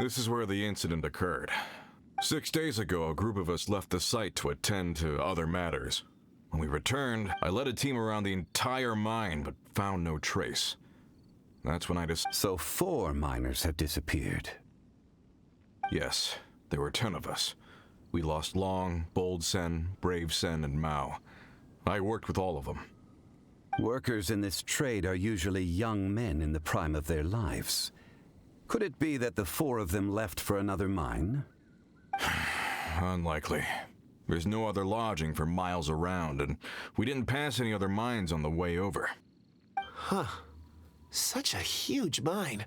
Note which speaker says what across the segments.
Speaker 1: This is where the incident occurred. 6 days ago, a group of us left the site to attend to other matters. When we returned, I led a team around the entire mine, but found no trace. That's when I decided...
Speaker 2: So 4 miners have disappeared.
Speaker 1: Yes, there were 10 of us. We lost Long, Bold Sen, Brave Sen, and Mao. I worked with all of them.
Speaker 2: Workers in this trade are usually young men in the prime of their lives. Could it be that the 4 of them left for another mine?
Speaker 1: Unlikely. There's no other lodging for miles around, and we didn't pass any other mines on the way over.
Speaker 3: Huh. Such a huge mine.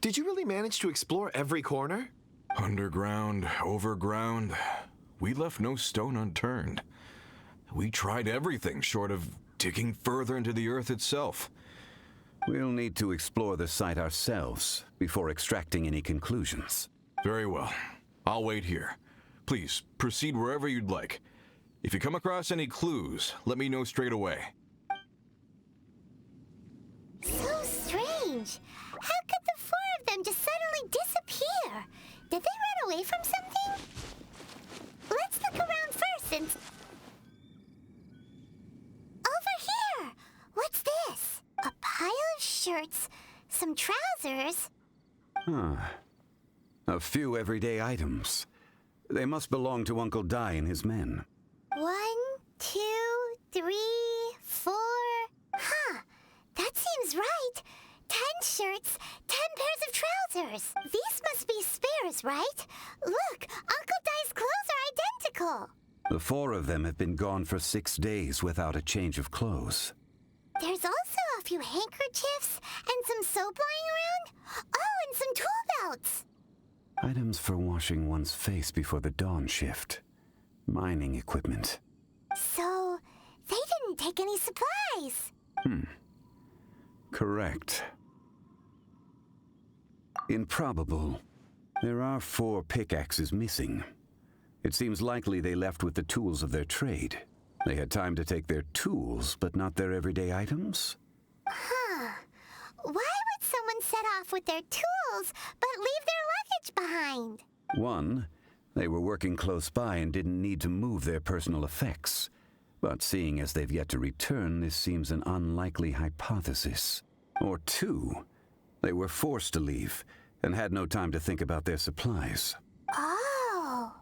Speaker 3: Did you really manage to explore every corner?
Speaker 1: Underground, overground. We left no stone unturned. We tried everything short of digging further into the earth itself.
Speaker 2: We'll need to explore the site ourselves before extracting any conclusions.
Speaker 1: Very well. I'll wait here. Please, proceed wherever you'd like. If you come across any clues, let me know straight away.
Speaker 4: So strange. How could the 4 of them just suddenly disappear? Did they run away from something? Let's look around first and... Over here! What's this? A pile of shirts, some trousers.
Speaker 2: A few everyday items. They must belong to Uncle Dai and his men.
Speaker 4: 1, 2, 3, 4... Huh, that seems right. 10 shirts, 10 pairs of trousers. These must be spares, right? Look, Uncle Dai's clothes are identical.
Speaker 2: The 4 of them have been gone for 6 days without a change of clothes.
Speaker 4: There's also a few handkerchiefs and some soap lying around. Oh, and some tool belts.
Speaker 2: Items for washing one's face before the dawn shift. Mining equipment.
Speaker 4: So, they didn't take any supplies.
Speaker 2: Correct. Improbable. There are 4 pickaxes missing. It seems likely they left with the tools of their trade. They had time to take their tools, but not their everyday items?
Speaker 4: Huh. Why would someone set off with their tools, but leave their luggage behind?
Speaker 2: 1, they were working close by and didn't need to move their personal effects. But seeing as they've yet to return, this seems an unlikely hypothesis. Or 2, they were forced to leave and had no time to think about their supplies.
Speaker 4: Oh.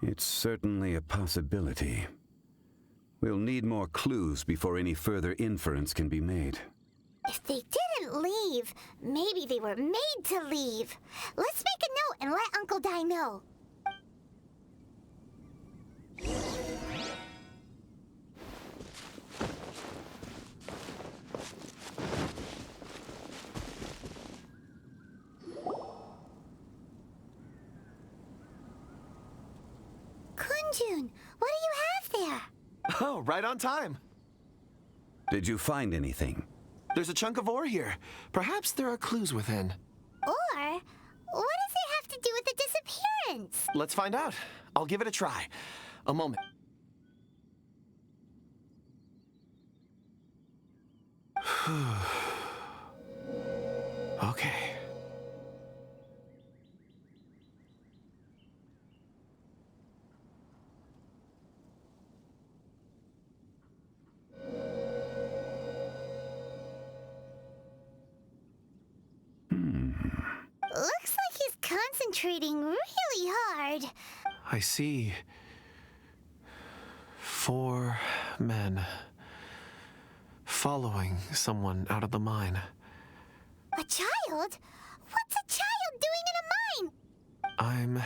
Speaker 2: It's certainly a possibility. We'll need more clues before any further inference can be made.
Speaker 4: If they didn't leave, maybe they were made to leave. Let's make a note and let Uncle Dai know. Kun Jun, what do you have there?
Speaker 3: Oh, right on time.
Speaker 2: Did you find anything?
Speaker 3: There's a chunk of ore here. Perhaps there are clues within.
Speaker 4: Or, what does it have to do with the disappearance?
Speaker 3: Let's find out. I'll give it a try. A moment. Okay.
Speaker 4: Looks like he's concentrating really hard.
Speaker 3: I see 4 men following someone out of the mine.
Speaker 4: A child? What's a child doing in a mine?
Speaker 3: I'm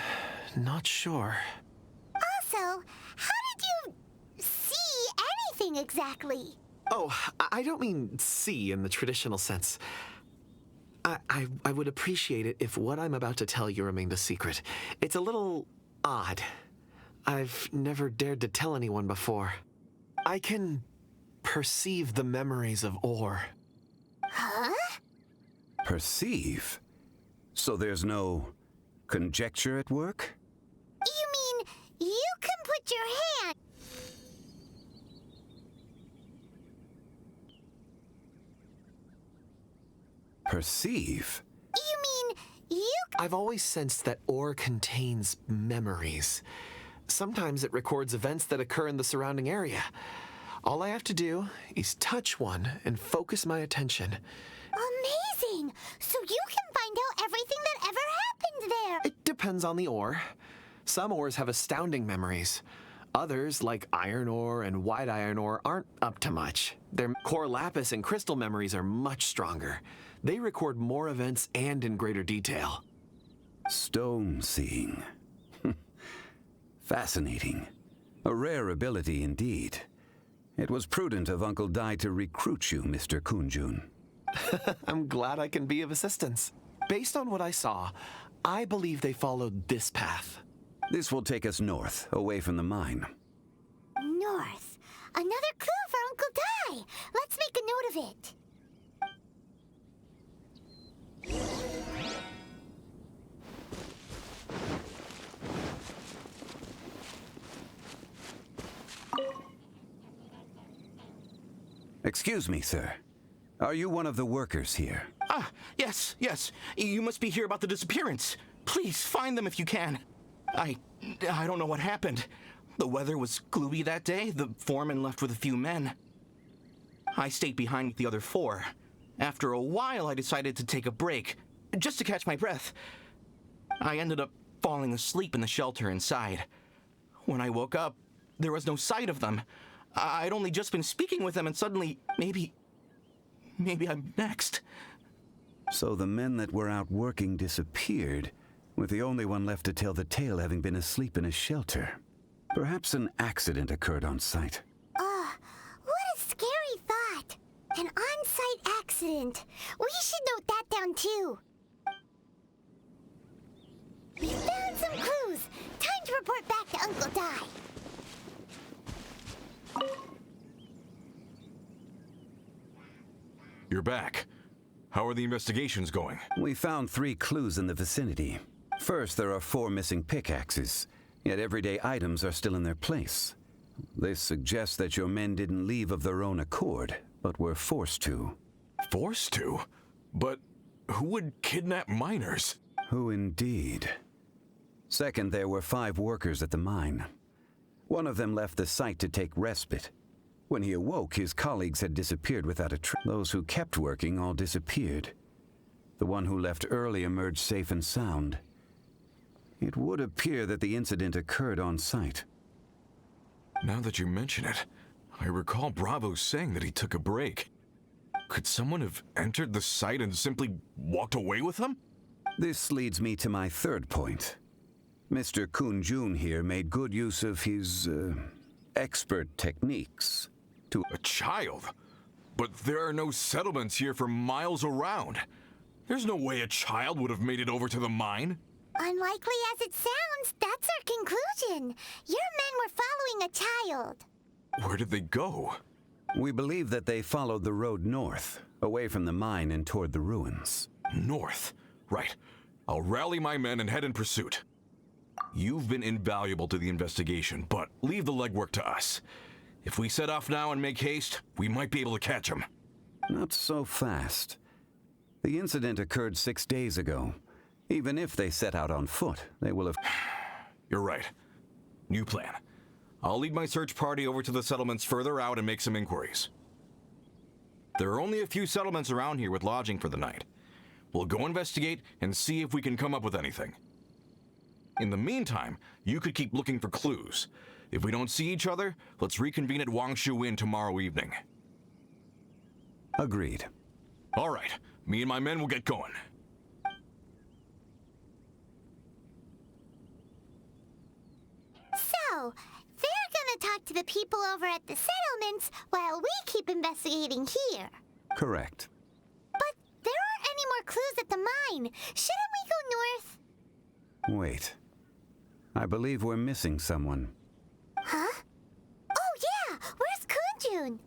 Speaker 3: not sure.
Speaker 4: Also, how did you see anything exactly?
Speaker 3: Oh, I don't mean see in the traditional sense. I would appreciate it if what I'm about to tell you remained a secret. It's a little odd. I've never dared to tell anyone before. I can perceive the memories of ore.
Speaker 4: Huh?
Speaker 2: Perceive? So there's no conjecture at work?
Speaker 4: You mean you can put your hand...
Speaker 2: Perceive?
Speaker 4: You
Speaker 3: I've always sensed that ore contains memories. Sometimes it records events that occur in the surrounding area. All I have to do is touch one and focus my attention.
Speaker 4: Amazing! So you can find out everything that ever happened there!
Speaker 3: It depends on the ore. Some ores have astounding memories. Others, like iron ore and white iron ore, aren't up to much. Their core lapis and crystal memories are much stronger. They record more events and in greater detail.
Speaker 2: Stone seeing. Fascinating. A rare ability indeed. It was prudent of Uncle Dai to recruit you, Mr. Kun Jun.
Speaker 3: I'm glad I can be of assistance. Based on what I saw, I believe they followed this path.
Speaker 2: This will take us north, away from the mine.
Speaker 4: North. Another clue for Uncle Dai. Let's make a note of it.
Speaker 2: Excuse me, sir. Are you one of the workers here?
Speaker 5: Ah, yes. You must be here about the disappearance. Please, find them if you can. I don't know what happened. The weather was gloomy that day. The foreman left with a few men. I stayed behind with the other 4. After a while, I decided to take a break, just to catch my breath. I ended up falling asleep in the shelter inside. When I woke up, there was no sight of them. I'd only just been speaking with them, and suddenly, maybe I'm next.
Speaker 2: So the men that were out working disappeared, with the only one left to tell the tale having been asleep in a shelter. Perhaps an accident occurred on site.
Speaker 4: What a scary thought. An on-site accident. We should note that down too. We found some clues. Time to report back to Uncle Dai.
Speaker 1: You're back. How are the investigations going?
Speaker 2: We found 3 clues in the vicinity. First, there are 4 missing pickaxes, yet everyday items are still in their place. This suggests that your men didn't leave of their own accord, but were forced to.
Speaker 1: Forced to? But who would kidnap miners?
Speaker 2: Who indeed? Second, there were 5 workers at the mine. One of them left the site to take respite. When he awoke, his colleagues had disappeared without a trace. Those who kept working all disappeared. The one who left early emerged safe and sound. It would appear that the incident occurred on site.
Speaker 1: Now that you mention it, I recall Bravo saying that he took a break. Could someone have entered the site and simply walked away with him?
Speaker 2: This leads me to my third point. Mr. Kun Jun here made good use of his, expert techniques to...
Speaker 1: A child? But there are no settlements here for miles around. There's no way a child would have made it over to the mine.
Speaker 4: Unlikely as it sounds, that's our conclusion. Your men were following a child.
Speaker 1: Where did they go?
Speaker 2: We believe that they followed the road north, away from the mine and toward the ruins.
Speaker 1: North. Right. I'll rally my men and head in pursuit. You've been invaluable to the investigation, but leave the legwork to us. If we set off now and make haste, we might be able to catch them.
Speaker 2: Not so fast. The incident occurred 6 days ago. Even if they set out on foot, they will have...
Speaker 1: You're right. New plan. I'll lead my search party over to the settlements further out and make some inquiries. There are only a few settlements around here with lodging for the night. We'll go investigate and see if we can come up with anything. In the meantime, you could keep looking for clues. If we don't see each other, let's reconvene at Wangshu Inn tomorrow evening.
Speaker 2: Agreed.
Speaker 1: All right. Me and my men will get going.
Speaker 4: So, they're gonna talk to the people over at the settlements while we keep investigating here.
Speaker 2: Correct.
Speaker 4: But there aren't any more clues at the mine. Shouldn't we go north?
Speaker 2: Wait. I believe we're missing someone.
Speaker 4: Huh? Oh yeah! Where's Kun Jun?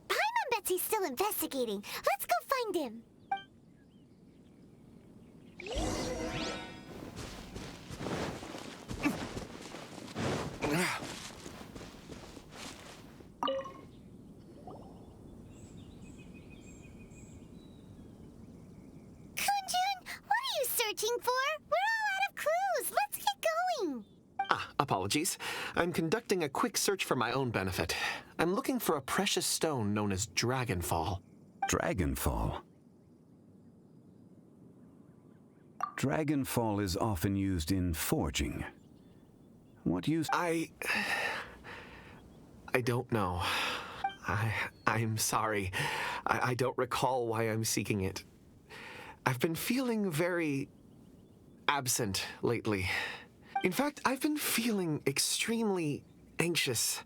Speaker 4: Paimon bets he's still investigating. Let's go find him. Kun Jun, what are you searching for? We're
Speaker 3: Apologies. I'm conducting a quick search for my own benefit. I'm looking for a precious stone known as Dragonfall.
Speaker 2: Dragonfall? Dragonfall is often used in forging. What use?
Speaker 3: I don't know. I'm sorry. I don't recall why I'm seeking it. I've been feeling very absent lately. In fact, I've been feeling extremely anxious,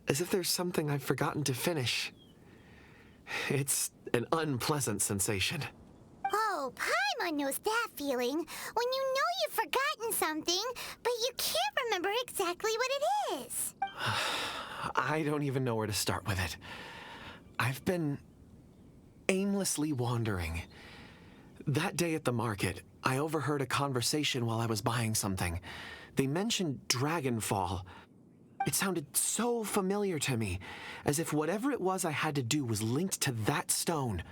Speaker 3: as if there's something I've forgotten to finish. It's an unpleasant sensation.
Speaker 4: Oh, Paimon knows that feeling. When you know you've forgotten something, but you can't remember exactly what it is.
Speaker 3: I don't even know where to start with it. I've been aimlessly wandering. That day at the market, I overheard a conversation while I was buying something. They mentioned Dragonfall. It sounded so familiar to me, as if whatever it was I had to do was linked to that stone.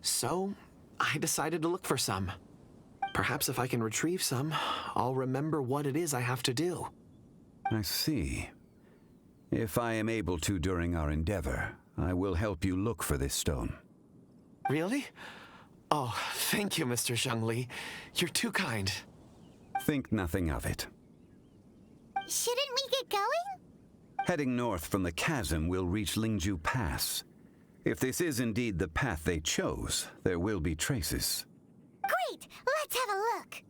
Speaker 3: So, I decided to look for some. Perhaps if I can retrieve some, I'll remember what it is I have to do.
Speaker 2: I see. If I am able to during our endeavor, I will help you look for this stone.
Speaker 3: Really? Oh, thank you, Mr. Zhengli. You're too kind.
Speaker 2: Think nothing of it.
Speaker 4: Shouldn't we get going?
Speaker 2: Heading north from the chasm, we'll reach Lingju Pass. If this is indeed the path they chose, there will be traces.
Speaker 4: Great! Let's have a look.